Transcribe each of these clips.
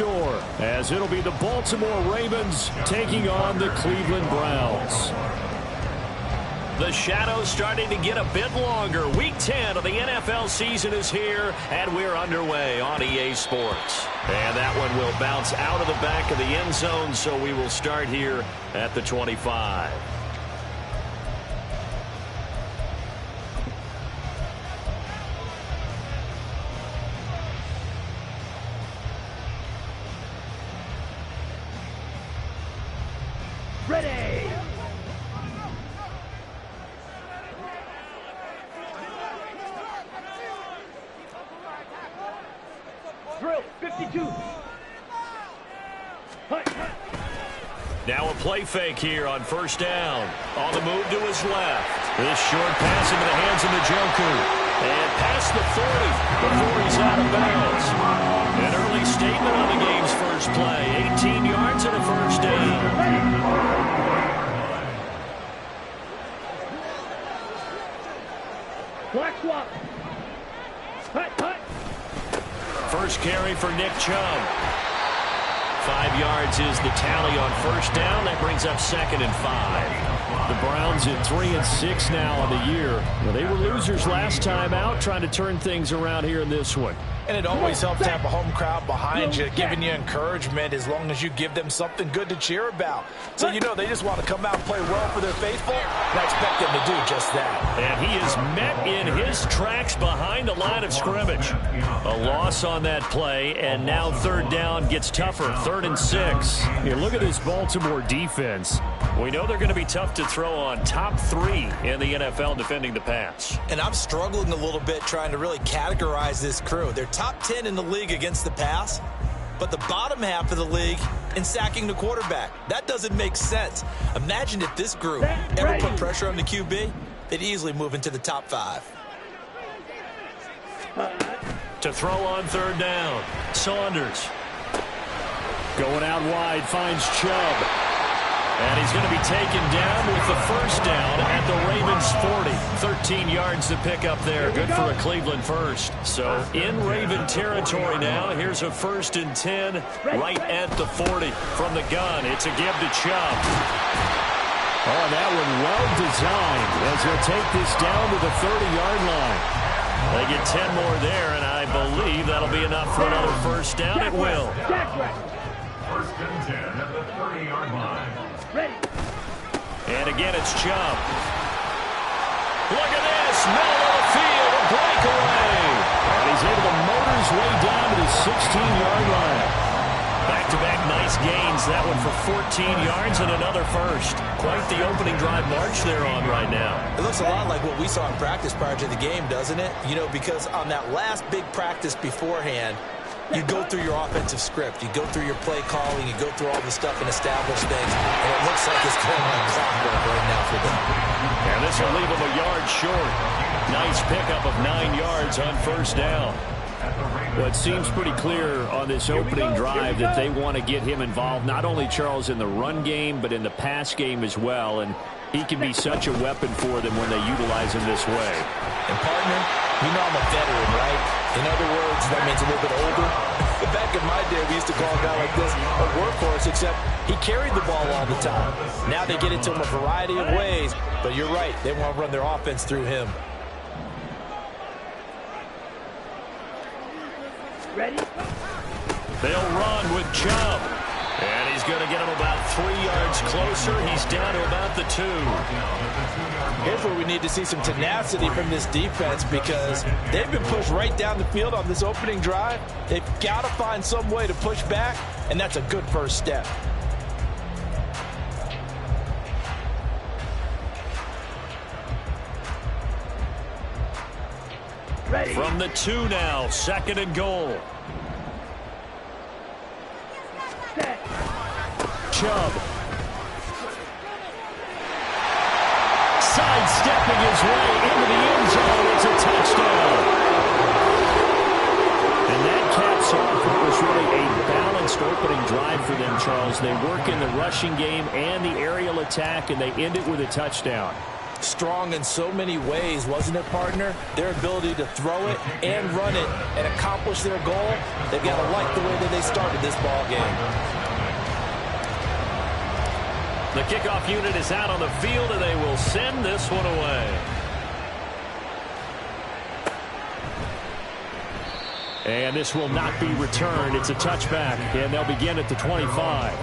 door, as it'll be the Baltimore Ravens taking on the Cleveland Browns. The shadow's starting to get a bit longer. Week 10 of the NFL season is here, and we're underway on EA Sports. And that one will bounce out of the back of the end zone, so we will start here at the 25. Ready! Drill 52. Now a play fake here on first down. On the move to his left. This short pass into the hands of Njoku. And past the 40 before he's out of bounds. An early statement on the game's first play. 18 yards and a first down. Black swap. First carry for Nick Chubb. 5 yards is the tally on first down. That brings up 2nd and 5. The Browns at 3-6 now on the year. Well, they were losers last time out, trying to turn things around here in this one. And it always helps to have a home crowd behind you, giving you encouragement as long as you give them something good to cheer about. So, you know, they just want to come out and play well for their faithful, and I expect them to do just that. And he is met in his tracks behind the line of scrimmage. A loss on that play, and now third down gets tougher, 3rd and 6. Here, look at this Baltimore defense. We know they're going to be tough to throw on. Top 3 in the NFL defending the pass. And I'm struggling a little bit trying to really categorize this crew. They're top 10 in the league against the pass, but the bottom half of the league in sacking the quarterback. That doesn't make sense. Imagine if this group ever put pressure on the QB, they'd easily move into the top 5. To throw on third down, Saunders. Going out wide, finds Chubb. And he's going to be taken down with the first down at the Ravens 40. 13 yards to pick up there. Good for a Cleveland first. So in Raven territory now. Here's a 1st and 10 right at the 40 from the gun. It's a give to Chubb. Oh, that one well designed as he'll take this down to the 30-yard line. They get 10 more there, and I believe that'll be enough for another first down. It will. 1st and 10 at the 30-yard line. Ready. And again, it's Chubb. Look at this. Middle of the field, a breakaway. And he's able to motor his way down to the 16-yard line. Back-to-back nice gains. That one for 14 yards and another first. Quite the opening drive march they're on right now. It looks a lot like what we saw in practice prior to the game, doesn't it? You know, because on that last big practice beforehand, you go through your offensive script. You go through your play calling. You go through all the stuff and establish things. And it looks like it's going like clockwork right now for them. And this will leave them a yard short. Nice pickup of 9 yards on first down. Well, it seems pretty clear on this opening drive that they want to get him involved, not only, Charles, in the run game, but in the pass game as well. And he can be such a weapon for them when they utilize him this way. And, partner, you know I'm a veteran, right? In other words, that means a little bit older. Back in my day, we used to call a guy like this a workhorse, except he carried the ball all the time. Now they get it to him a variety of ways, but you're right. They want to run their offense through him. Ready? They'll run with Chubb. And he's going to get him about 3 yards closer. He's down to about the 2. Here's where we need to see some tenacity from this defense because they've been pushed right down the field on this opening drive. They've got to find some way to push back, and that's a good first step. Ready. From the 2 now, 2nd and goal. Set. Chubb. Sidestepping his way into the end zone. It's a touchdown. And that caps off what was really a balanced opening drive for them, Charles. They work in the rushing game and the aerial attack, and they end it with a touchdown. strong in so many ways, wasn't it, partner? Their ability to throw it and run it and accomplish their goal, they've got to like the way that they started this ball game. The kickoff unit is out on the field, and they will send this one away. And this will not be returned. It's a touchback, and they'll begin at the 25.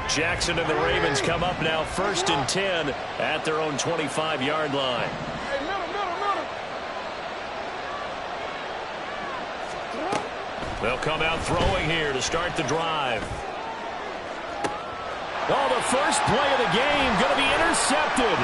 Jackson and the Ravens come up now 1st and 10 at their own 25-yard line. They'll come out throwing here to start the drive. Oh, the first play of the game going to be intercepted.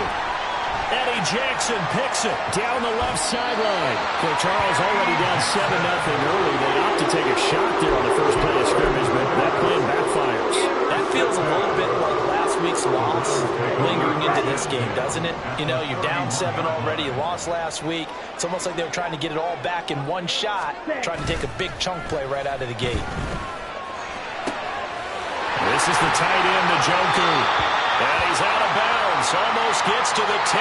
Eddie Jackson picks it down the left sideline. So Charles already down 7-0 early. They opt to take a shot there on the first play of scrimmage, but that plan backfires. That feels a little bit like last week's loss lingering into this game, doesn't it? You know, you're down 7 already. You lost last week. It's almost like they were trying to get it all back in one shot, trying to take a big chunk play right out of the gate. This is the tight end, Njoku. And he's out of bounds. Almost gets to the 10.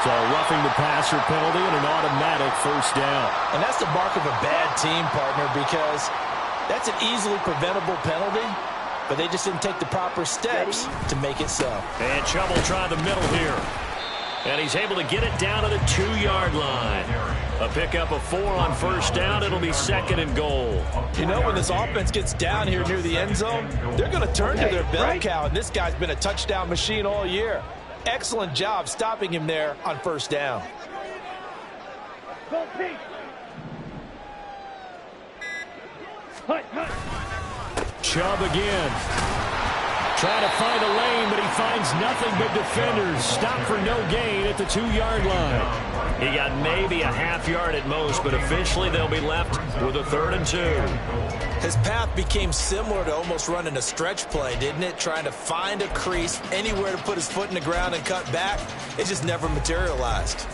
So roughing the passer penalty and an automatic first down. And that's the mark of a bad team, partner, because that's an easily preventable penalty, but they just didn't take the proper steps to make it so. And Chubb will try the middle here. And he's able to get it down to the 2-yard line. A pickup of 4 on first down. It'll be 2nd and goal. You know, when this offense gets down here near the end zone, they're going to turn to their bell cow, and this guy's been a touchdown machine all year. Excellent job stopping him there on first down. Chubb again. Trying to find a lane, but he finds nothing but defenders. Stop for no gain at the 2-yard line. He got maybe a half yard at most, but officially they'll be left with a 3rd and 2. His path became similar to almost running a stretch play, didn't it? Trying to find a crease, anywhere to put his foot in the ground and cut back. It just never materialized.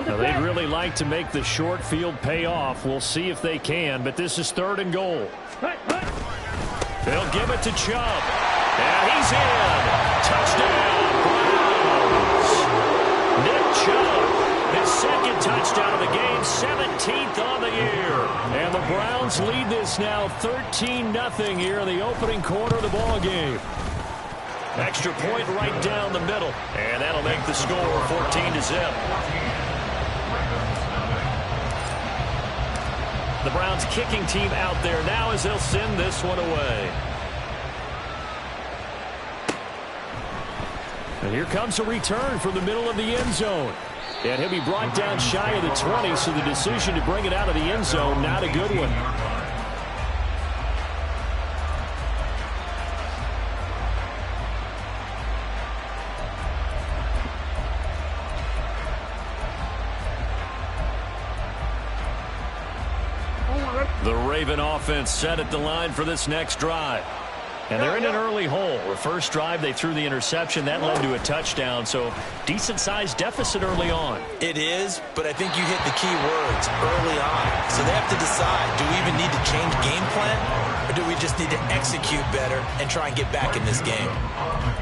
Now, they'd really like to make the short field pay off. We'll see if they can, but this is 3rd and goal. They'll give it to Chubb. And he's in. Touchdown, Browns. Nick Chubb, his 2nd touchdown of the game, 17th on the year. And the Browns lead this now 13-0 here in the opening quarter of the ball game. Extra point right down the middle. And that'll make the score 14-0. The Browns kicking team out there now as they'll send this one away. And here comes a return from the middle of the end zone. And he'll be brought down shy of the 20, so the decision to bring it out of the end zone, not a good one. The Raven offense set at the line for this next drive. And they're in an early hole. The first drive, they threw the interception. That led to a touchdown, so decent-sized deficit early on. It is, but I think you hit the key words early on. So they have to decide, do we even need to change game plan, or do we just need to execute better and try and get back in this game?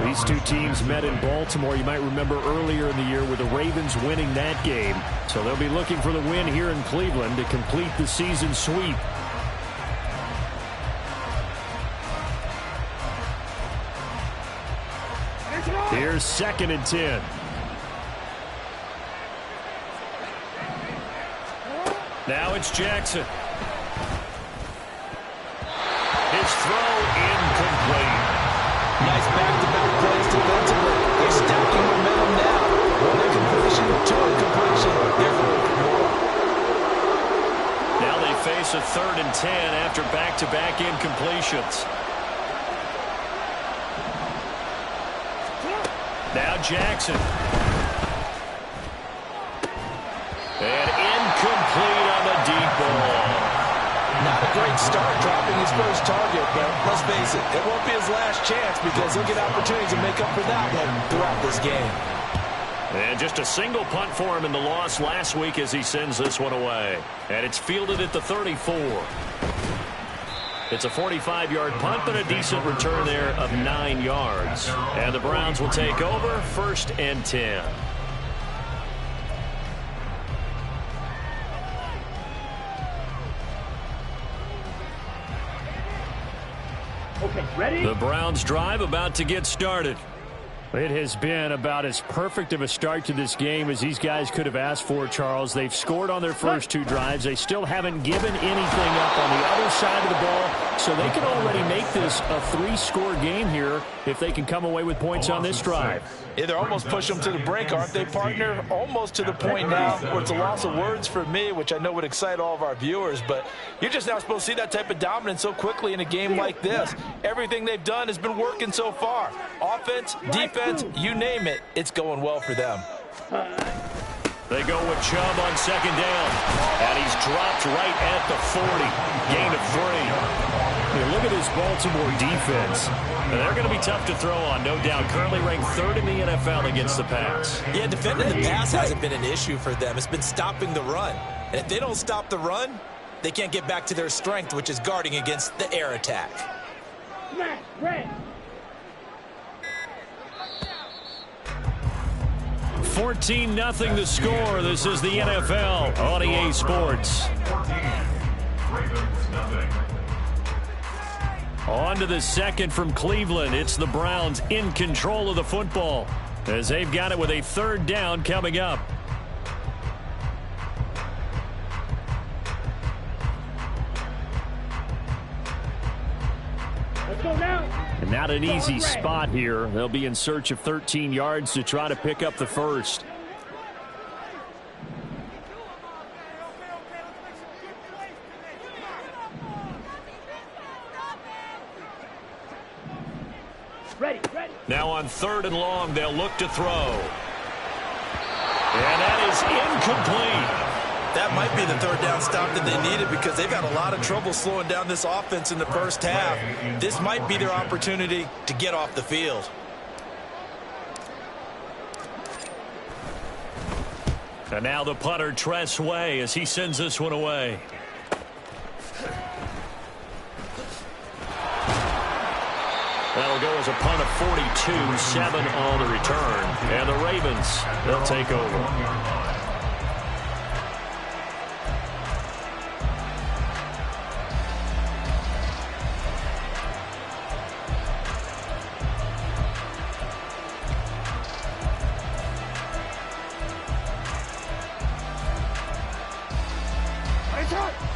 These two teams met in Baltimore, you might remember earlier in the year, with the Ravens winning that game. So they'll be looking for the win here in Cleveland to complete the season sweep. Here's 2nd and 10. Now it's Jackson. His throw incomplete. Nice back-to-back plays defensively. They're stacking momentum now. One incompletion, 2 incompletion. They're looking more. Now they face a 3rd and 10 after back-to-back incompletions. Now Jackson. his first target, but let's face it, it won't be his last chance because he'll get opportunities to make up for that one throughout this game. And just a single punt for him in the loss last week as he sends this one away. And it's fielded at the 34. It's a 45-yard punt, but a decent return there of 9 yards. And the Browns will take over, 1st and 10. Okay, ready? The Browns drive about to get started. It has been about as perfect of a start to this game as these guys could have asked for, Charles. They've scored on their first 2 drives. They still haven't given anything up on the other side of the ball, so they can already make this a 3-score game here if they can come away with points on this drive. Yeah, they're almost pushing them to the brink, aren't they, partner? Almost to the point now where it's a loss of words for me, which I know would excite all of our viewers, but you're just not supposed to see that type of dominance so quickly in a game like this. Everything they've done has been working so far. Offense, defense, you name it, it's going well for them. They go with Chubb on 2nd down, and he's dropped right at the 40. Gain of 3. Hey, look at this Baltimore defense. And they're going to be tough to throw on, no doubt. Currently ranked 3rd in the NFL against the pass. Yeah, defending the pass hasn't been an issue for them. It's been stopping the run. And if they don't stop the run, they can't get back to their strength, which is guarding against the air attack. Smash, red. 14-0 the score. This is the NFL on EA Sports. 14. Ravens, nothing. On to the second from Cleveland. It's the Browns in control of the football as they've got it with a 3rd down coming up. Let's go now. And not an easy spot here. They'll be in search of 13 yards to try to pick up the first. Ready, ready. Now on 3rd and long, they'll look to throw. And that is incomplete. That might be the 3rd down stop that they needed because they've had a lot of trouble slowing down this offense in the first half. This might be their opportunity to get off the field. And now the punter, Tress Way, as he sends this one away. That'll go as a punt of 42, 7 on the return. And the Ravens, they'll take over.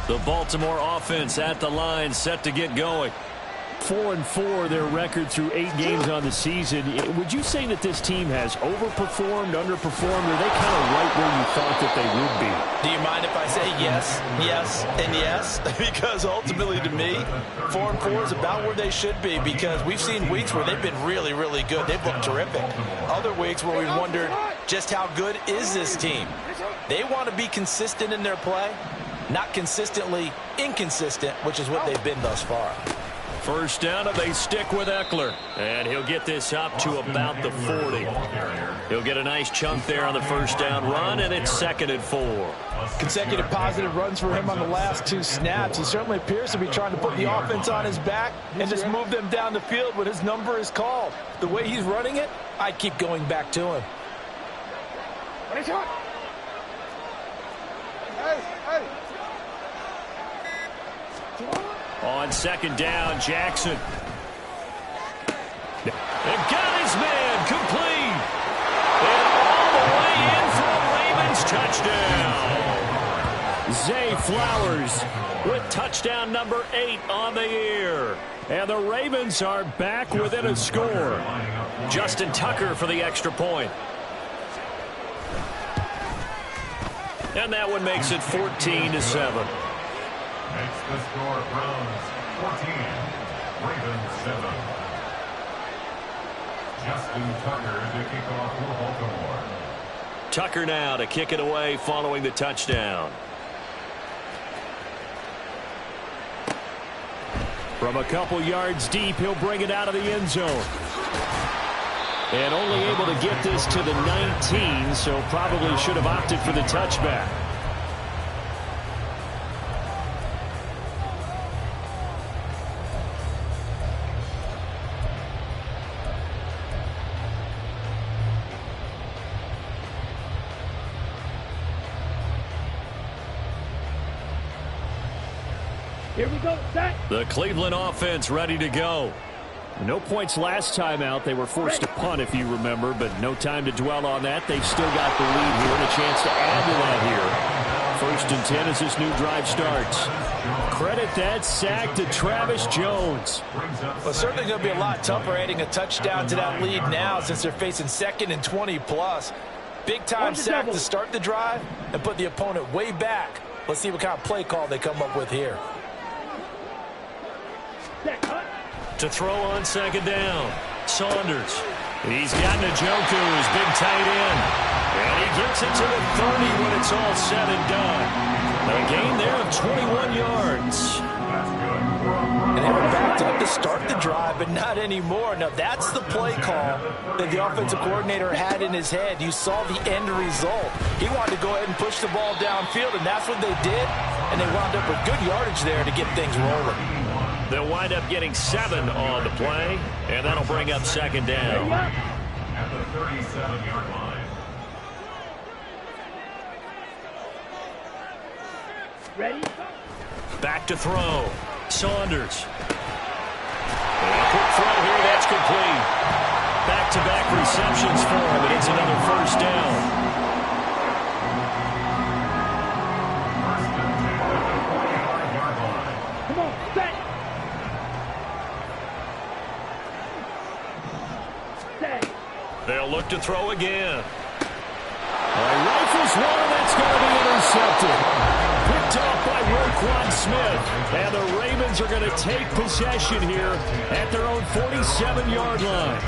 The Baltimore offense at the line, set to get going. 4-4 their record through 8 games on the season. Would you say that this team has overperformed, underperformed, or are they kind of right where you thought that they would be? Do you mind if I say yes, yes, and yes? Because ultimately to me, 4-4 is about where they should be because we've seen weeks where they've been really, really good. They've looked terrific. Other weeks where we've wondered just how good is this team. They want to be consistent in their play, not consistently inconsistent, which is what they've been thus far. 1st down, and they stick with Eckler. And he'll get this up to about the 40. He'll get a nice chunk there on the 1st down run, and it's 2nd and 4. Consecutive positive runs for him on the last 2 snaps. He certainly appears to be trying to put the offense on his back and just move them down the field when his number is called. The way he's running it, I keep going back to him. On 2nd down, Jackson. And got his man complete. And all the way in for a Ravens touchdown. Zay Flowers with touchdown number 8 on the year. And the Ravens are back within a score. Justin Tucker for the extra point. And that one makes it 14-7. Makes the score Browns 14, Ravens 7. Justin Tucker to kick off for Baltimore. Tucker now to kick it away following the touchdown. From a couple yards deep, he'll bring it out of the end zone. And only able to get this to the 19, so probably should have opted for the touchback. Here we go, set. The Cleveland offense ready to go. No points last time out. They were forced to punt, if you remember, but no time to dwell on that. They've still got the lead here and a chance to add to that here. 1st and 10 as this new drive starts. Credit that sack to Travis Jones. Well, certainly going to be a lot tougher adding a touchdown to that lead now since they're facing 2nd and 20+. Big-time sack to start the drive and put the opponent way back. Let's see what kind of play call they come up with here. To throw on 2nd down, Saunders. He's got Njoku, his big tight end. And he gets it to the 30 when it's all said and done. A gain there of 21 yards. And they were backed up to start the drive, but not anymore. Now, that's the play call that the offensive coordinator had in his head. You saw the end result. He wanted to go ahead and push the ball downfield, and that's what they did. And they wound up with good yardage there to get things rolling. They'll wind up getting 7 on the play, and that'll bring up 2nd down. At the 37-yard line. Ready? Back to throw. Saunders. And a quick throw here, that's complete. Back-to-back receptions for him, and it's another 1st down. Come on, set. Set. They'll look to throw again. Rifles one, that's going to be intercepted. Picked off by Roquan Smith. And the Ravens are going to take possession here at their own 47-yard line.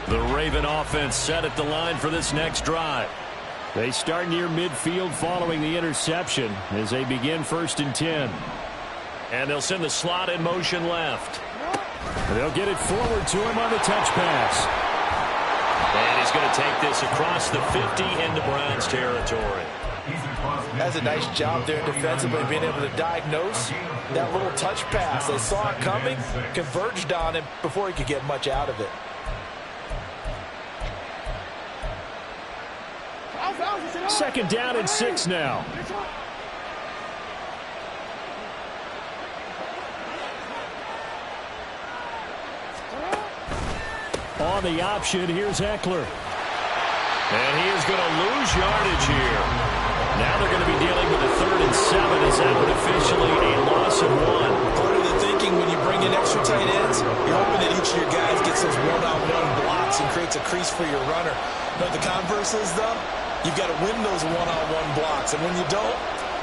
The Raven offense set at the line for this next drive. They start near midfield following the interception as they begin 1st and 10. And they'll send the slot in motion left. They'll get it forward to him on the touch pass. And he's going to take this across the 50 into Browns territory. That's a nice job there defensively, being able to diagnose that little touch pass. They saw it coming, converged on him before he could get much out of it. Second down and 6 now. On the option, here's Eckler. And he is going to lose yardage here. Now they're going to be dealing with a 3rd and 7 as that would officially a loss of 1. Part of the thinking when you bring in extra tight ends, you're hoping that each of your guys gets those one-on-one blocks and creates a crease for your runner. But the converse is, though, you've got to win those one-on-one blocks. And when you don't,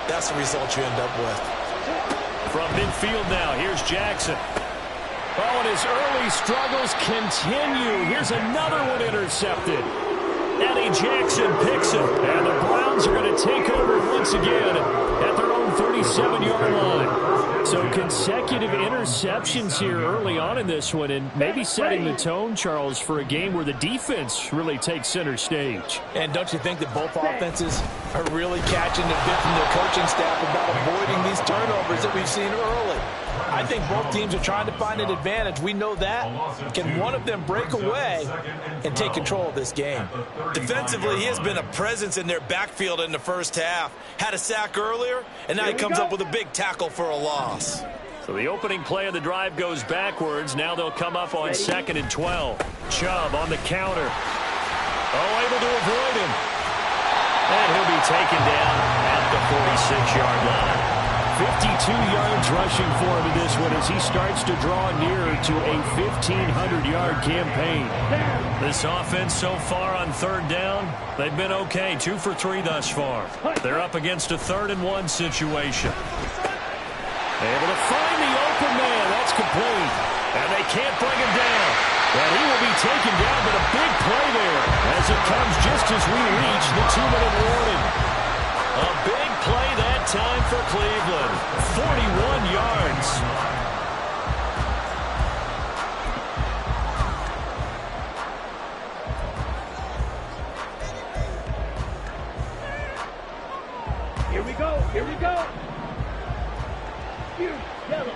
that's the result you end up with. From midfield now, here's Jackson. Oh, and his early struggles continue. Here's another one intercepted. Eddie Jackson picks it. And the Browns are going to take over once again at their own 37-yard line. So consecutive interceptions here early on in this one, and maybe setting the tone, Charles, for a game where the defense really takes center stage. And don't you think that both offenses are really catching the bit from their coaching staff about avoiding these turnovers that we've seen early? I think both teams are trying to find an advantage. We know that. Can one of them break away and take control of this game? Defensively, he has been a presence in their backfield in the first half. Had a sack earlier, and now he comes up with a big tackle for a loss. So the opening play of the drive goes backwards. Now they'll come up on 2nd and 12. Chubb on the counter. Oh, able to avoid him. And he'll be taken down at the 46-yard line. 52 yards rushing for him in this one as he starts to draw nearer to a 1,500-yard campaign. This offense so far on 3rd down, they've been okay. 2 for 3 thus far. They're up against a 3rd and 1 situation. Able to find the open man. That's complete. And they can't bring him down. And he will be taken down, but a big play there as it comes just as we reach the 2-minute warning. A big play that time for Cleveland. 41 yards. Here we go. Here we go. Here, yellow.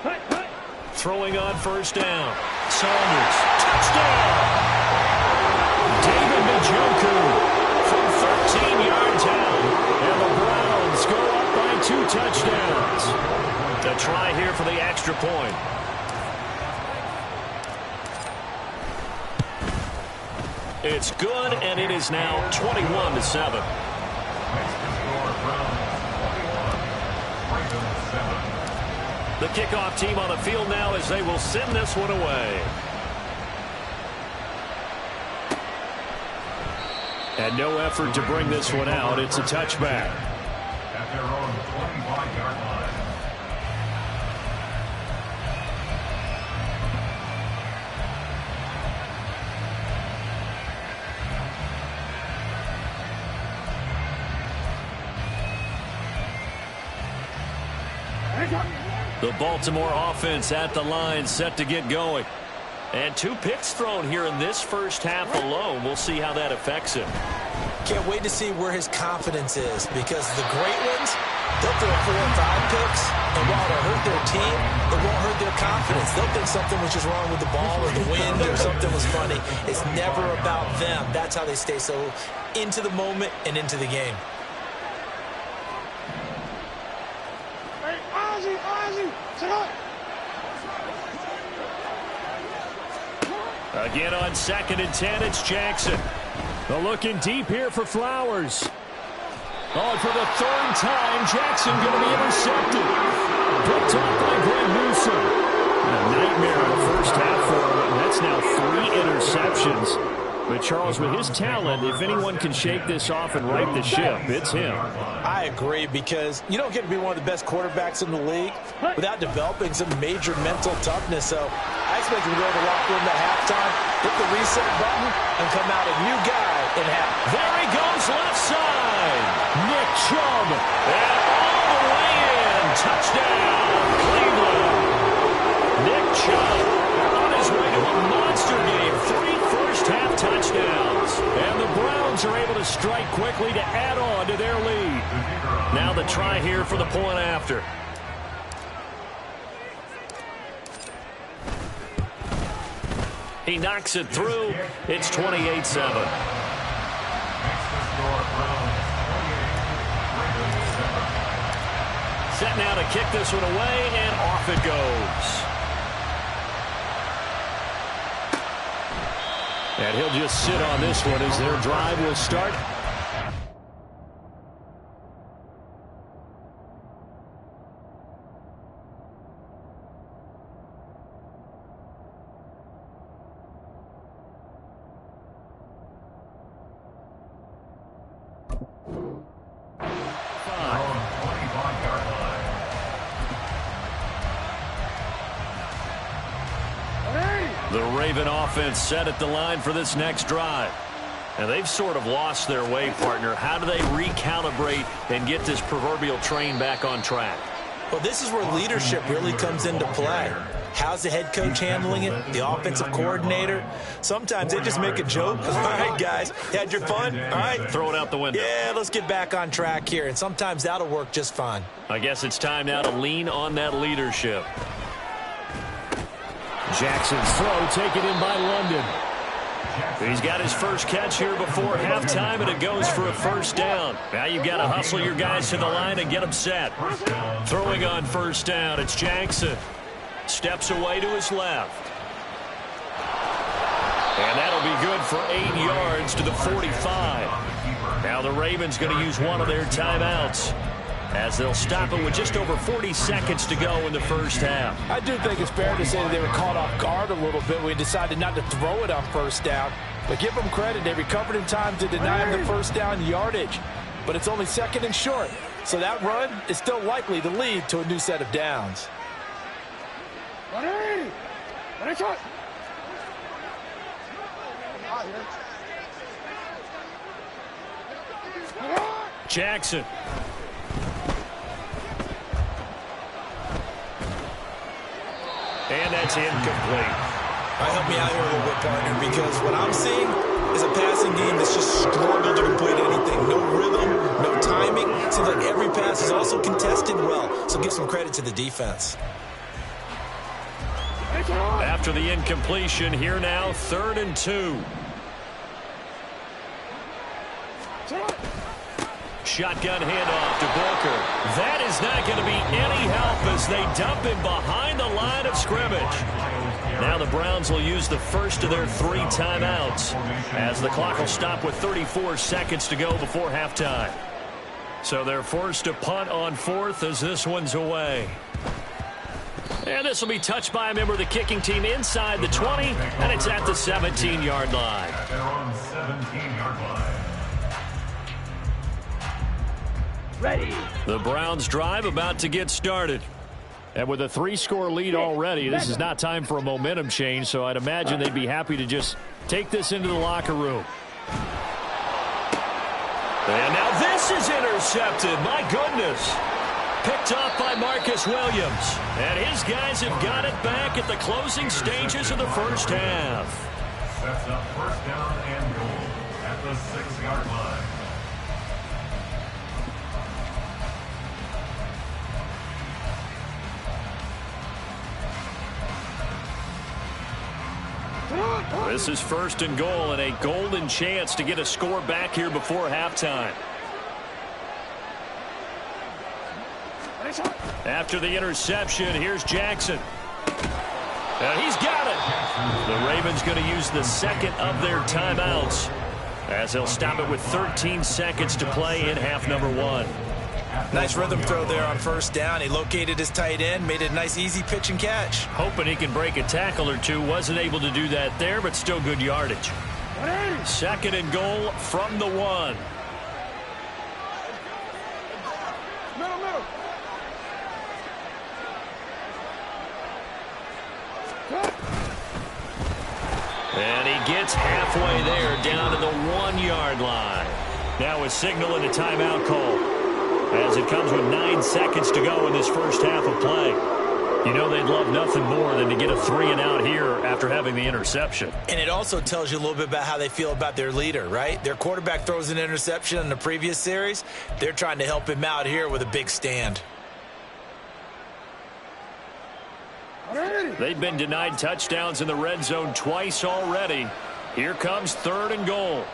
Hut, hut. Throwing on first down. Saunders. Touchdown. David Njoku from 13 yards out. And the Browns go up by 2 touchdowns. A try here for the extra point. It's good, and it is now 21-7. The kickoff team on the field now as they will send this one away. And no effort to bring this one out. It's a touchback. At their own 25-yard line. The Baltimore offense at the line, set to get going. And 2 picks thrown here in this first half alone. We'll see how that affects him. Can't wait to see where his confidence is, because the great ones, they'll throw 4 or 5 picks, and while it'll hurt their team, it won't hurt their confidence. They'll think something was just wrong with the ball or the wind or something was funny. It's never about them. That's how they stay so into the moment and into the game. Again on 2nd and 10, it's Jackson. They're looking deep here for Flowers. Oh, and for the 3rd time, Jackson going to be intercepted. Picked off by Greg Newsome. A nightmare in the first half for him, and that's now 3 interceptions. But, Charles, with his talent, if anyone can shake this off and right the ship, it's him. I agree, because you don't get to be one of the best quarterbacks in the league without developing some major mental toughness. So I expect him to go to the locker room at halftime, hit the reset button, and come out a new guy in half. There he goes, left side. Nick Chubb. And all the way in. Touchdown, Cleveland. Nick Chubb on his way to a monster game. 3 first-half touchdowns. And the Browns are able to strike quickly to add on to their lead. Now the try here for the point after. He knocks it through. It's 28-7. Set now to kick this one away, and off it goes. And he'll just sit on this one as their drive will start. The Raven offense set at the line for this next drive. And they've sort of lost their way, partner. How do they recalibrate and get this proverbial train back on track? Well, this is where leadership really comes into play. How's the head coach handling it? The offensive coordinator? Sometimes they just make a joke. All right, guys, had your fun? All right. Throw it out the window. Yeah, let's get back on track here. And sometimes that'll work just fine. I guess it's time now to lean on that leadership. Jackson's throw taken in by London. He's got his first catch here before halftime, and it goes for a first down. Now you've got to hustle your guys to the line and get them set. Throwing on first down, it's Jackson. Steps away to his left. And that'll be good for 8 yards to the 45. Now the Ravens going to use one of their timeouts, as they'll stop it with just over 40 seconds to go in the first half. I do think it's fair to say that they were caught off guard a little bit. We decided not to throw it on first down. But give them credit. They recovered in time to deny him the first down yardage. But it's only 2nd and short. So that run is still likely to lead to a new set of downs. Jackson. And that's incomplete. Help me out here a little bit, partner, because what I'm seeing is a passing game that's just struggled to complete anything. No rhythm, no timing. Seems like every pass is also contested well. So give some credit to the defense. After the incompletion, here now, 3rd and 2. Shotgun handoff to Booker. That is not going to be any help as they dump him behind the line of scrimmage. Now the Browns will use the first of their 3 timeouts as the clock will stop with 34 seconds to go before halftime. So they're forced to punt on 4th as this one's away. And this will be touched by a member of the kicking team inside the 20, and it's at the 17-yard line. At their own 17-yard line. Ready. The Browns drive about to get started. And with a 3-score lead already, this is not time for a momentum change, so I'd imagine they'd be happy to just take this into the locker room. And now this is intercepted. My goodness. Picked off by Marcus Williams. And his guys have got it back at the closing stages of the first half. Sets up first down and goal at the 6-yard line. This is 1st and goal and a golden chance to get a score back here before halftime. After the interception, here's Jackson. And he's got it. The Ravens going to use the 2nd of their timeouts as they'll stop it with 13 seconds to play in half number 1. Nice rhythm throw there on first down. He located his tight end, made it a nice easy pitch and catch. Hoping he can break a tackle or two. Wasn't able to do that there, but still good yardage. 2nd and goal from the 1. Middle. And he gets halfway there, down to the 1-yard line. Now a signal and a timeout call as it comes with 9 seconds to go in this first half of play. You know they'd love nothing more than to get a 3-and-out here after having the interception. And it also tells you a little bit about how they feel about their leader, right? Their quarterback throws an interception in the previous series. They're trying to help him out here with a big stand. They've been denied touchdowns in the red zone twice already. Here comes 3rd and goal.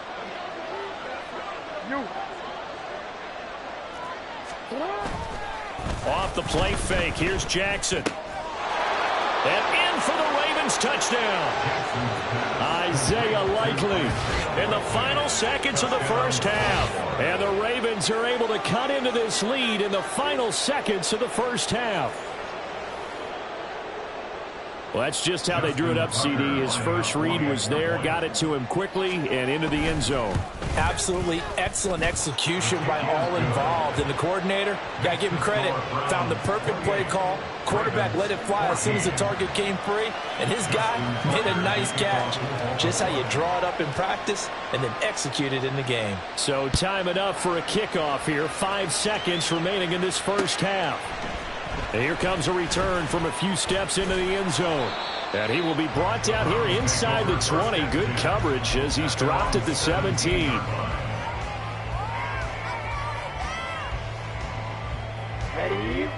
Off the play fake, here's Jackson. And in for the Ravens touchdown. Isaiah Likely in the final seconds of the first half. And the Ravens are able to cut into this lead in the final seconds of the first half. Well, that's just how they drew it up, CD. His first read was there, got it to him quickly, and into the end zone. Absolutely excellent execution by all involved. And the coordinator, got to give him credit, found the perfect play call. Quarterback let it fly as soon as the target came free, and his guy made a nice catch. Just how you draw it up in practice and then execute it in the game. So time enough for a kickoff here. 5 seconds remaining in this first half. And here comes a return from a few steps into the end zone. And he will be brought down here inside the 20. Good coverage as he's dropped at the 17.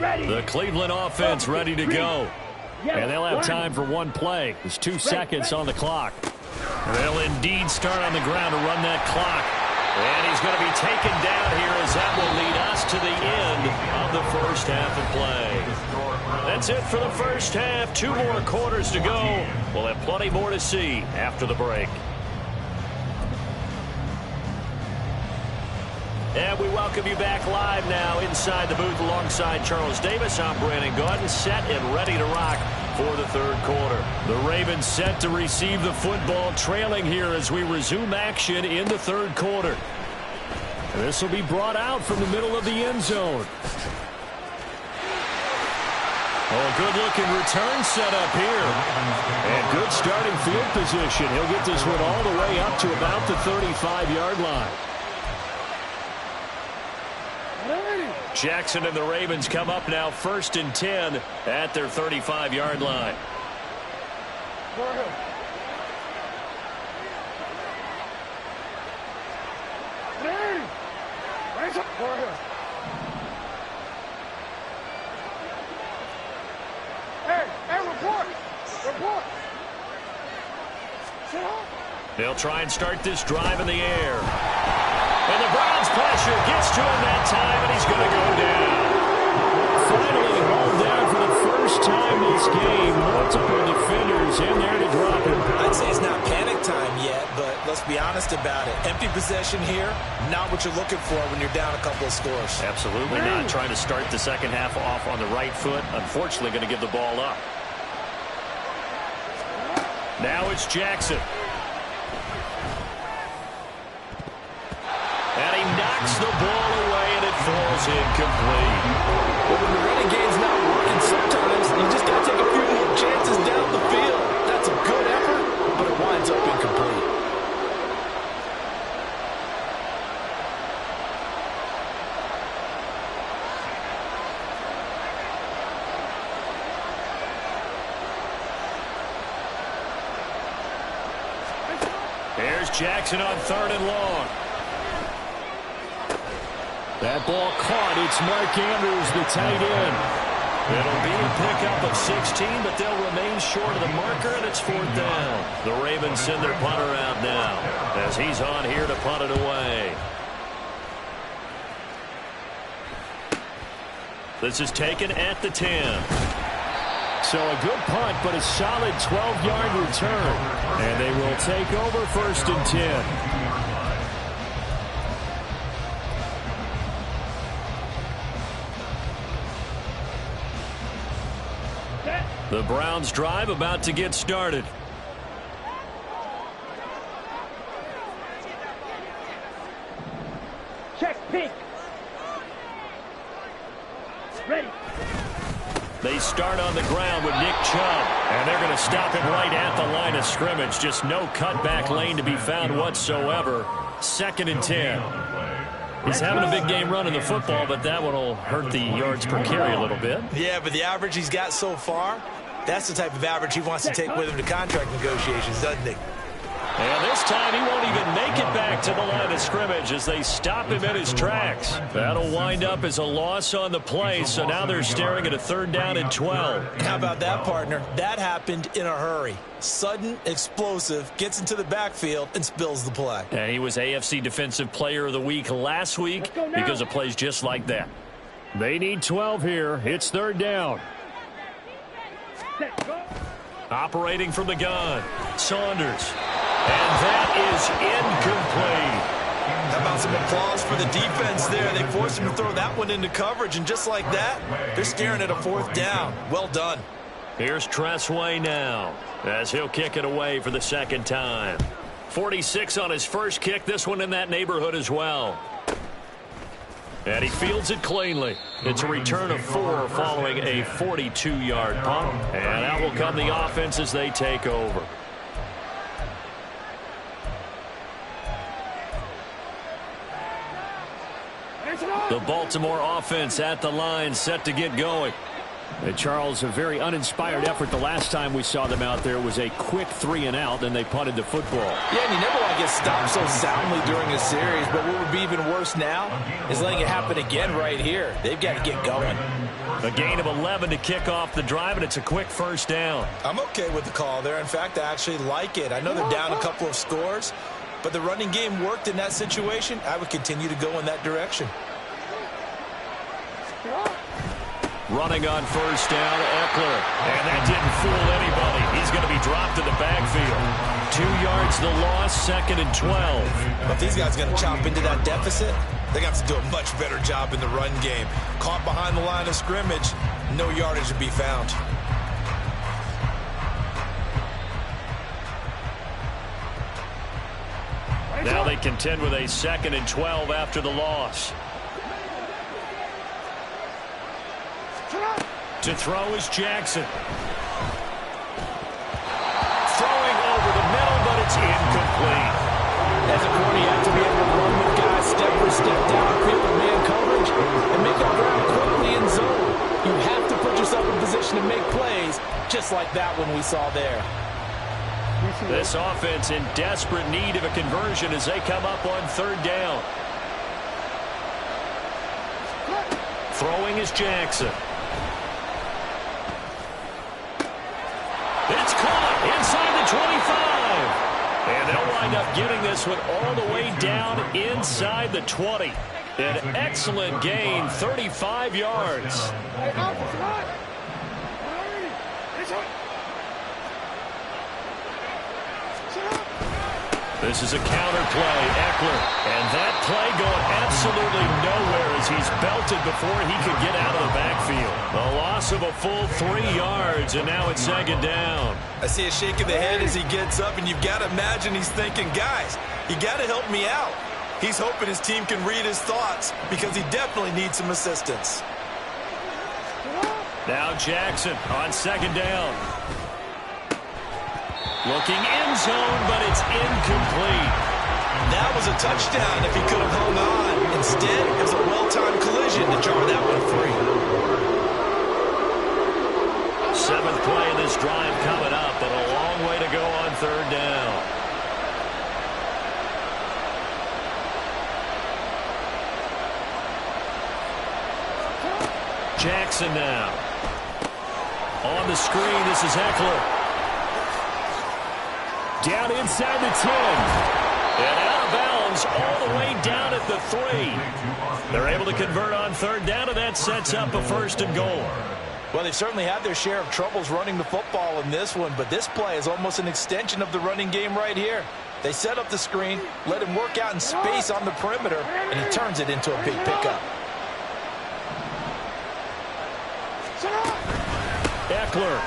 Ready. The Cleveland offense ready to go. And they'll have time for one play. There's 2 seconds on the clock. They'll indeed start on the ground to run that clock. And he's going to be taken down here as that will lead us to the end of the first half of play. That's it for the first half. 2 more quarters to go. We'll have plenty more to see after the break. And we welcome you back live now inside the booth alongside Charles Davis. I'm Brandon Gaudin, set and ready to rock for the third quarter. The Ravens set to receive the football, trailing here as we resume action in the third quarter. And this will be brought out from the middle of the end zone. Oh, good-looking return set up here. And good starting field position. He'll get this one all the way up to about the 35-yard line. Jackson and the Ravens come up now 1st and 10 at their 35-yard line. Report. They'll try and start this drive in the air. And the Browns' pressure gets to him that time, and he's going to go down. Finally hauled down for the first time this game. Multiple defenders in there to drop him. I'd say it's not panic time yet, but let's be honest about it. Empty possession here, not what you're looking for when you're down a couple of scores. Absolutely not. Trying to start the second half off on the right foot. Unfortunately, going to give the ball up. Now it's Jackson. And he knocks the ball away, and it falls incomplete. Well, when the running game's not working, sometimes you just got to take a few more chances down the field. That's a good effort, but it winds up incomplete. Here's Jackson on 3rd and long. That ball caught. It's Mark Andrews, the tight end. It'll be a pickup of 16, but they'll remain short of the marker, and it's 4th down. The Ravens send their punter out now as he's on here to punt it away. This is taken at the 10. So a good punt, but a solid 12-yard return. And they will take over 1st and 10. The Browns drive about to get started. Check pink. Ready. They start on the ground with Nick Chubb, and they're going to stop him right at the line of scrimmage. Just no cutback lane to be found whatsoever. 2nd and 10. He's having a big game running the football, but that one will hurt the yards per carry a little bit. Yeah, but the average he's got so far, that's the type of average he wants to take with him to contract negotiations, doesn't he? And this time he won't even make it back to the line of scrimmage as they stop him in his tracks. That'll wind up as a loss on the play, so now they're staring at a 3rd down and 12. How about that, partner? That happened in a hurry. Sudden, explosive, gets into the backfield, and spills the play. And he was AFC Defensive Player of the Week last week because of plays just like that. They need 12 here. It's 3rd down. Operating from the gun, Saunders. And that is incomplete. How about some applause for the defense there? They forced him to throw that one into coverage, and just like that, they're staring at a 4th down. Well done. Here's Tressway now as he'll kick it away for the 2nd time. 46 on his first kick, this one in that neighborhood as well. And he fields it cleanly. It's a return of 4 following a 42-yard punt. And out will come the offense as they take over. The Baltimore offense at the line, set to get going. And Charles, a very uninspired effort. The last time we saw them out there was a quick 3-and-out, then they punted the football. Yeah, and you never want to get stopped so soundly during a series, but what would be even worse now is letting it happen again right here. They've got to get going. A gain of 11 to kick off the drive, and it's a quick 1st down. I'm okay with the call there. In fact, I actually like it. I know they're down a couple of scores, but the running game worked in that situation. I would continue to go in that direction. Running on 1st down, Eckler. And that didn't fool anybody. He's going to be dropped in the backfield. 2 yards the loss, 2nd and 12. But if these guys are going to chop into that deficit, they're going to have to do a much better job in the run game. Caught behind the line of scrimmage, no yardage to be found. Now they contend with a 2nd and 12 after the loss. To throw is Jackson. Throwing over the middle, but it's incomplete. As a corner, you have to be able to run with guys step for step down, creep with man coverage, and make up ground quickly in zone. You have to put yourself in position to make plays, just like that one we saw there. This offense in desperate need of a conversion as they come up on third down. Throwing is Jackson. It's caught inside the 25. And they'll wind up getting this one all the way down inside the 20. An excellent gain, 35 yards. This is a counter play, Eckler. And that play going absolutely nowhere as he's belted before he could get out of the backfield. A loss of a full 3 yards, and now it's second down. I see a shake of the head as he gets up, and you've got to imagine he's thinking, guys, you got to help me out. He's hoping his team can read his thoughts because he definitely needs some assistance. Now Jackson on second down. Looking in zone, but it's incomplete. That was a touchdown if he could have hung on. Instead, it was a well-timed collision to jar that one free. 7th play of this drive coming up, but a long way to go on third down. Jackson now. On the screen, this is Eckler. Down inside the 10. And out of bounds all the way down at the 3. They're able to convert on third down, and that sets up a 1st and goal. Well, they've certainly had their share of troubles running the football in this one, but this play is almost an extension of the running game right here. They set up the screen, let him work out in space on the perimeter, and he turns it into a big pickup. Eckler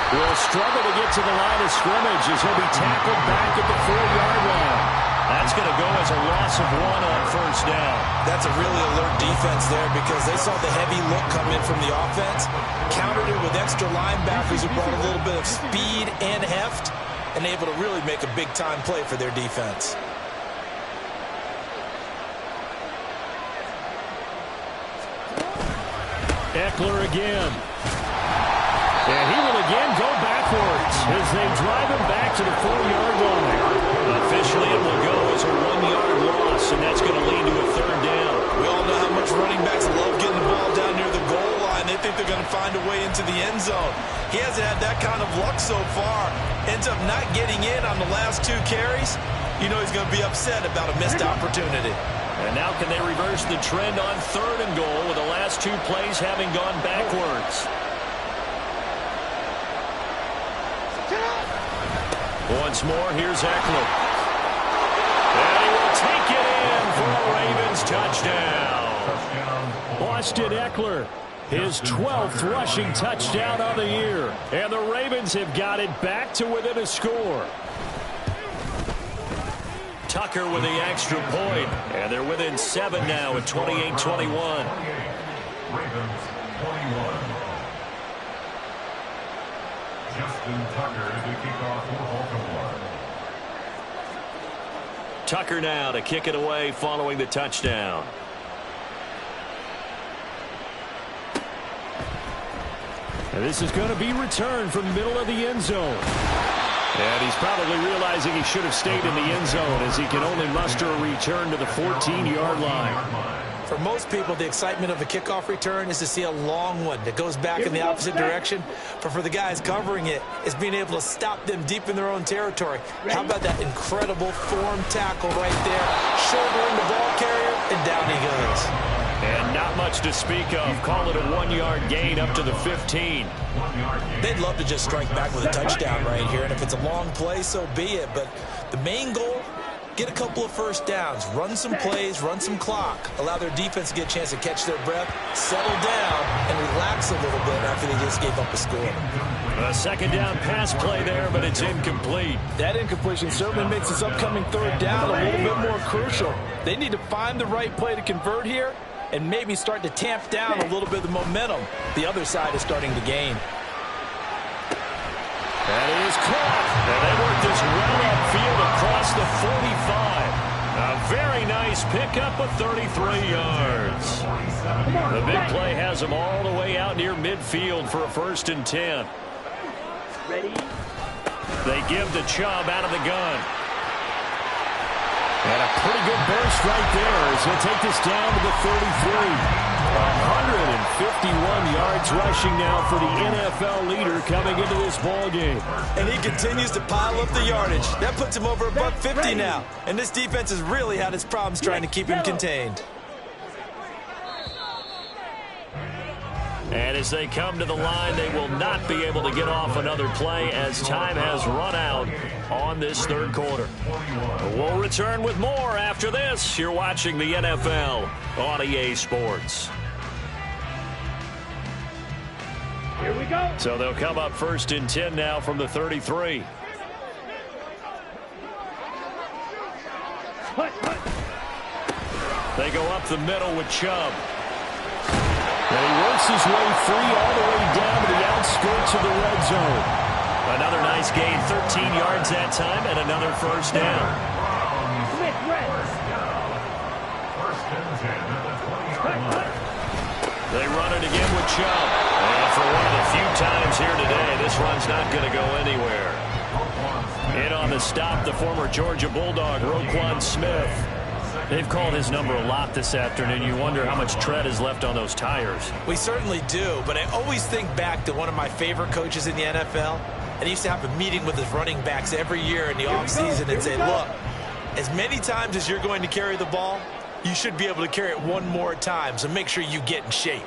will struggle to get to the line of scrimmage as he'll be tackled back at the 4-yard line. That's going to go as a loss of 1 on first down. That's a really alert defense there because they saw the heavy look come in from the offense, countered it with extra linebackers who brought a little bit of speed and heft, and able to really make a big-time play for their defense. Eckler again. And he will again go backwards as they drive him back to the 4-yard line. Officially, it will go as a 1-yard loss, and that's going to lead to a third down. We all know how much running backs love getting the ball down near the goal line. They think they're going to find a way into the end zone. He hasn't had that kind of luck so far. Ends up not getting in on the last 2 carries. You know he's going to be upset about a missed opportunity. And now can they reverse the trend on third and goal with the last 2 plays having gone backwards? Once more, here's Eckler. And he will take it in for a Ravens touchdown. Austin Eckler, his 12th rushing touchdown of the year. And the Ravens have got it back to within a score. Tucker with the extra point. And they're within 7 now at 28-21. Ravens 21. Justin Tucker to kick off for Baltimore. Tucker now to kick it away following the touchdown. And this is going to be returned from the middle of the end zone. And he's probably realizing he should have stayed in the end zone as he can only muster a return to the 14-yard line. For most people, the excitement of a kickoff return is to see a long one that goes back in the opposite direction. But for the guys covering it, it's being able to stop them deep in their own territory. How about that incredible form tackle right there? Shouldering the ball carrier, and down he goes. And not much to speak of. Call it a 1-yard gain up to the 15. They'd love to just strike back with a touchdown right here. And if it's a long play, so be it. But the main goal, get a couple of first downs, run some plays, run some clock, allow their defense to get a chance to catch their breath, settle down, and relax a little bit after they just gave up a score. A second down pass play there, but it's incomplete. That incompletion certainly makes this upcoming third down a little bit more crucial. They need to find the right play to convert here, and maybe start to tamp down a little bit of the momentum the other side is starting to gain. That is caught. And they work this well upfield across the 45. A very nice pickup of 33 yards. The big play has them all the way out near midfield for a 1st and 10. Ready? They give the Chubb out of the gun. And a pretty good burst right there as he'll take this down to the 33. 151 yards rushing now for the NFL leader coming into this ball game. And he continues to pile up the yardage. That puts him over $150 now. And this defense has really had its problems trying to keep him contained. And as they come to the line, they will not be able to get off another play as time has run out on this 3rd quarter. We'll return with more after this. You're watching the NFL on EA Sports. Here we go. So they'll come up 1st and 10 now from the 33. They go up the middle with Chubb. And he works his way free all the way down to the outskirts of the red zone. Another nice gain, 13 yards that time, and another 1st down. Smith, red. They run it again with Chubb. And for one of the few times here today, this run's not going to go anywhere. In on the stop, the former Georgia Bulldog, Roquan Smith. They've called his number a lot this afternoon. You wonder how much tread is left on those tires. We certainly do, but I always think back to one of my favorite coaches in the NFL. And he used to have a meeting with his running backs every year in the offseason and say, look, as many times as you're going to carry the ball, you should be able to carry it one more time, so make sure you get in shape.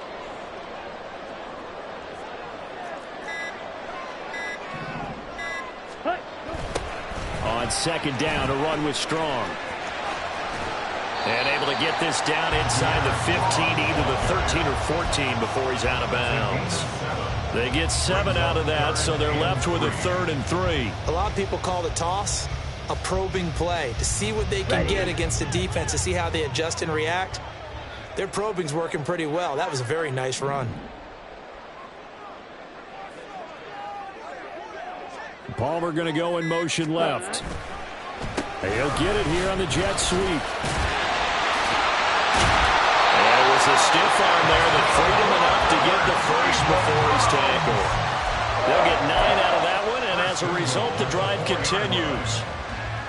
On 2nd down, a run with Strong. And able to get this down inside the 15, either the 13 or 14 before he's out of bounds. They get 7 out of that, so they're left with a 3rd and 3. A lot of people call the toss a probing play to see what they can get against the defense, to see how they adjust and react. Their probing's working pretty well. That was a very nice run. Palmer going to go in motion left. He'll get it here on the jet sweep. A stiff arm there that freed him enough to get the 1st before he's tackled. They'll get 9 out of that one, and as a result, the drive continues.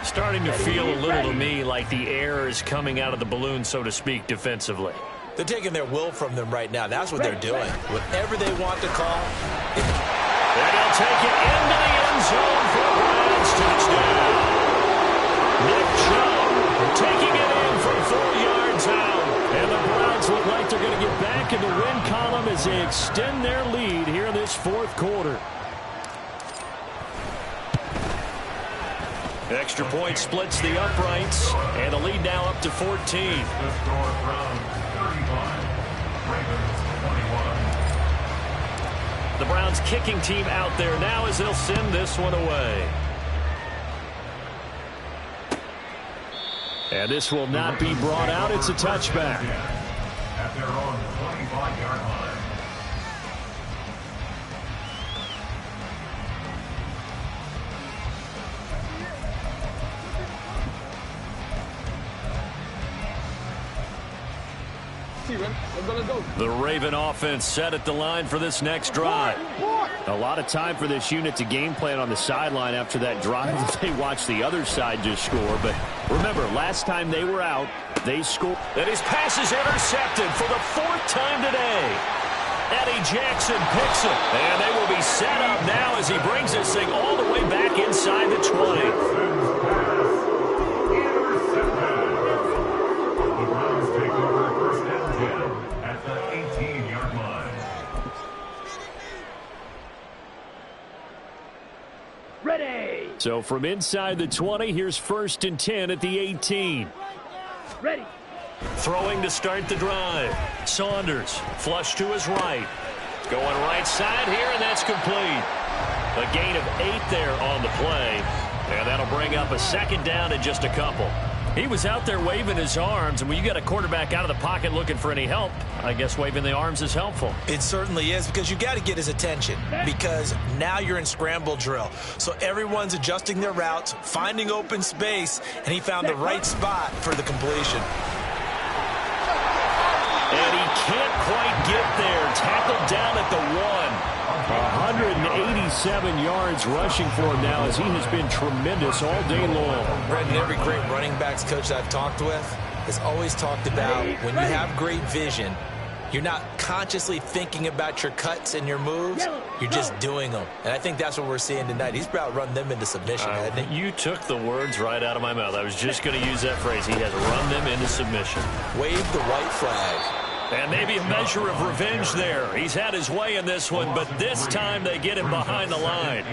Starting to feel a little to me like the air is coming out of the balloon, so to speak, defensively. They're taking their will from them right now. That's what they're doing. Whatever they want to call. And he'll take it into the end zone for a Browns touchdown. Nick Chubb taking it in from 4 yards out. And the Browns look like they're going to get back in the win column as they extend their lead here in this 4th quarter. Extra point splits the uprights, and the lead now up to 14. The Browns kicking team out there now as they'll send this one away. And this will not be brought out. It's a touchback. At their own 25-yard line. The Raven offense set at the line for this next drive. A lot of time for this unit to game plan on the sideline after that drive that they watched the other side just score. But remember, last time they were out, they scored. And his pass is intercepted for the 4th time today. Eddie Jackson picks it. And they will be set up now as he brings this thing all the way back inside the 20. Ready. So from inside the 20, here's 1st and 10 at the 18. Ready. Throwing to start the drive. Saunders, flush to his right. Going right side here, and that's complete. A gain of 8 there on the play. And that'll bring up a 2nd down and just a couple. He was out there waving his arms, and when you got a quarterback out of the pocket looking for any help, I guess waving the arms is helpful. It certainly is, because you got to get his attention, because now you're in scramble drill. So everyone's adjusting their routes, finding open space, and he found the right spot for the completion. And he can't quite get there. Tackled down at the 1. 187 yards rushing for him now, as he has been tremendous all day long. Brendan, every great running backs coach I've talked with has always talked about when you have great vision, you're not consciously thinking about your cuts and your moves. You're just doing them. And I think that's what we're seeing tonight. He's about run them into submission, hasn't he? You took the words right out of my mouth. I was just going to use that phrase. He has run them into submission. Wave the white flag. And maybe a measure of revenge there. He's had his way in this one, but this time they get him behind the line.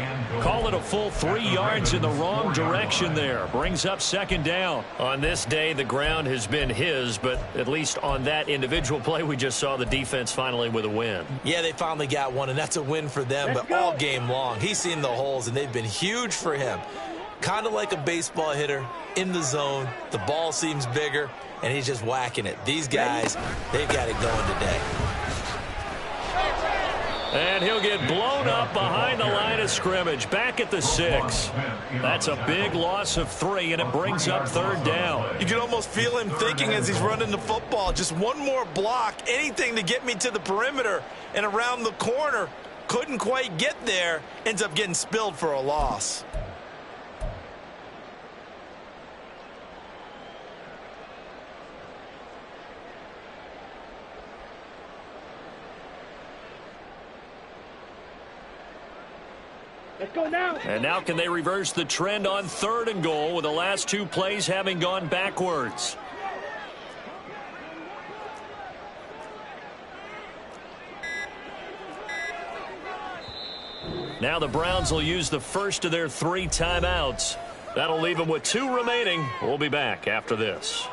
Call it a full 3 yards in the wrong direction there. Brings up second down. On this day, the ground has been his, but at least on that individual play, we just saw the defense finally with a win. Yeah, they finally got one, and that's a win for them, but all game long. He's seen the holes, and they've been huge for him. Kind of like a baseball hitter in the zone. The ball seems bigger, and he's just whacking it. These guys, they've got it going today. And he'll get blown up behind the line of scrimmage. Back at the 6. That's a big loss of 3, and it brings up third down. You can almost feel him thinking as he's running the football. Just one more block, anything to get me to the perimeter and around the corner. Couldn't quite get there. Ends up getting spilled for a loss. Let's go now. And now can they reverse the trend on 3rd and goal with the last 2 plays having gone backwards? Now the Browns will use the first of their 3 timeouts. That'll leave them with 2 remaining. We'll be back after this.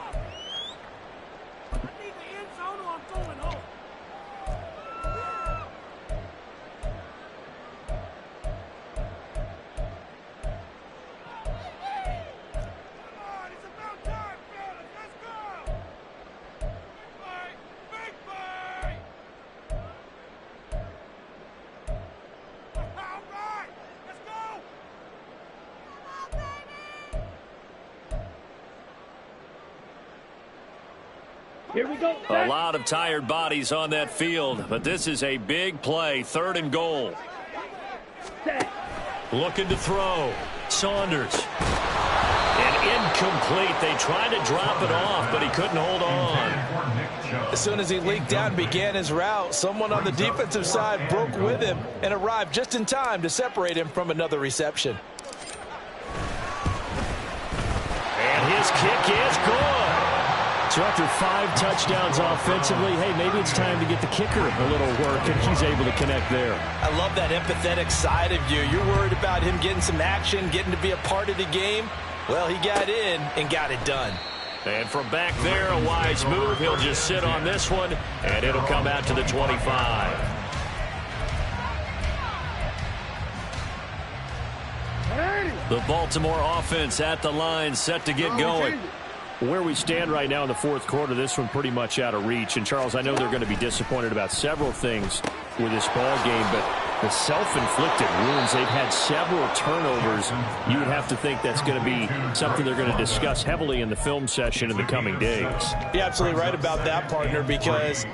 Here we go. A lot of tired bodies on that field, but this is a big play. 3rd and goal. Set. Looking to throw. Saunders. And incomplete. They tried to drop it off, but he couldn't hold on. As soon as he leaked out and began his route, someone on the defensive side broke with him and arrived just in time to separate him from another reception. And his kick is good. So after 5 touchdowns offensively, hey, maybe it's time to get the kicker a little work, and he's able to connect there. I love that empathetic side of you. You're worried about him getting some action, getting to be a part of the game. Well, he got in and got it done. And from back there, a wise move. He'll just sit on this one, and it'll come out to the 25. The Baltimore offense at the line, set to get going. Where we stand right now in the 4th quarter, this one pretty much out of reach. And, Charles, I know they're going to be disappointed about several things with this ball game, but the self-inflicted wounds, they've had several turnovers. You would have to think that's going to be something they're going to discuss heavily in the film session in the coming days. You're absolutely right about that, partner, because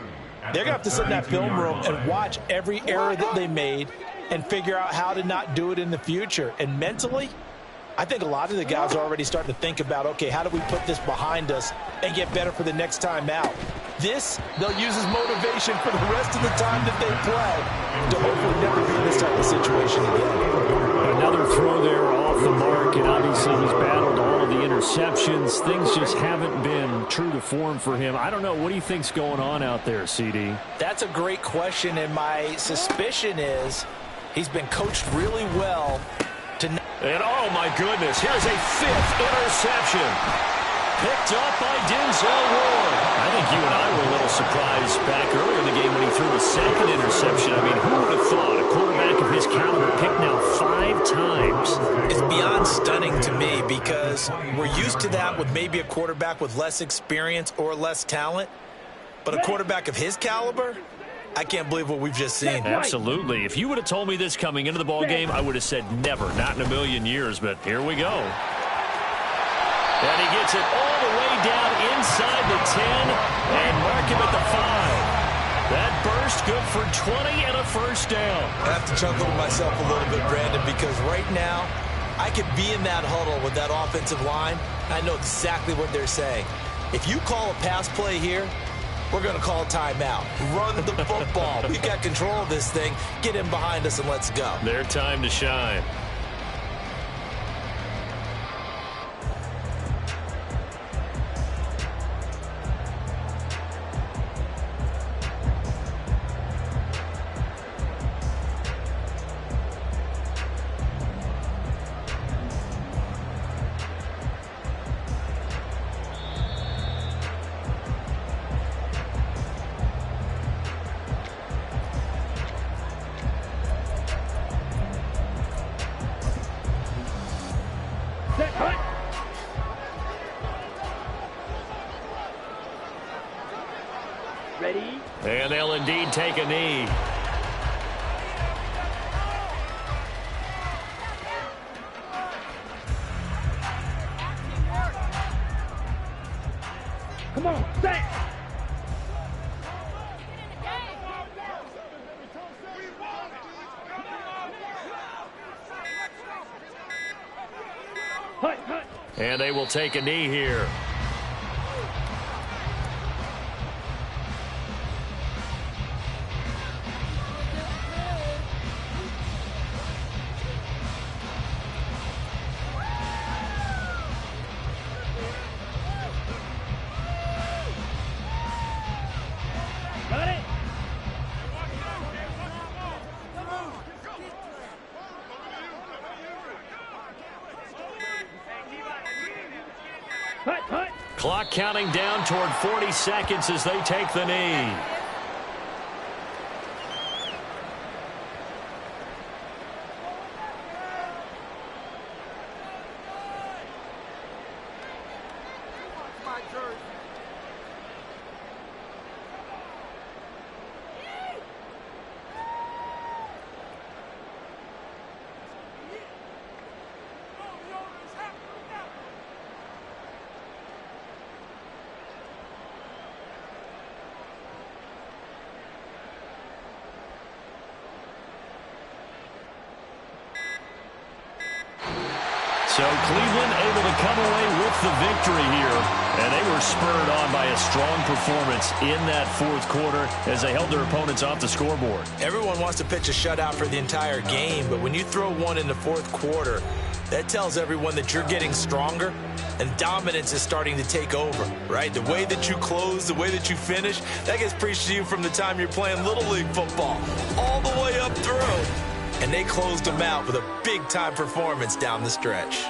they're going to have to sit in that film room and watch every error that they made and figure out how to not do it in the future. And mentally, I think a lot of the guys are already starting to think about, okay, how do we put this behind us and get better for the next time out? This, they'll use as motivation for the rest of the time that they play to hopefully never be in this type of situation again. Another throw there off the mark, and obviously he's battled all of the interceptions. Things just haven't been true to form for him. I don't know. What do you think's going on out there, CD? That's a great question, and my suspicion is he's been coached really well to... And, oh, my goodness, here's a 5th interception. Picked up by Denzel Ward. I think you and I were a little surprised back earlier in the game when he threw a second interception. I mean, who would have thought a quarterback of his caliber picked now 5 times? It's beyond stunning to me because we're used to that with maybe a quarterback with less experience or less talent. But a quarterback of his caliber, I can't believe what we've just seen. Absolutely. If you would have told me this coming into the ball game, I would have said never, not in a million years, but here we go. And he gets it all the way down inside the 10 and mark him at the 5. That burst good for 20 and a first down. I have to chuckle to myself a little bit, Brandon, because right now I could be in that huddle with that offensive line. I know exactly what they're saying. If you call a pass play here, we're going to call a timeout. Run the football. We've got control of this thing. Get in behind us and let's go. Their time to shine. Set, hut. Ready? And they'll indeed take a knee. Come on, set. Hut, hut. And they will take a knee here. Got it. Hut, hut. Clock counting down toward 40 seconds as they take the knee. So Cleveland able to come away with the victory here. And they were spurred on by a strong performance in that fourth quarter as they held their opponents off the scoreboard. Everyone wants to pitch a shutout for the entire game, but when you throw one in the fourth quarter, that tells everyone that you're getting stronger and dominance is starting to take over, right? The way that you close, the way that you finish, that gets preached to you from the time you're playing Little League football all the way up through. And they closed them out with a big-time performance down the stretch.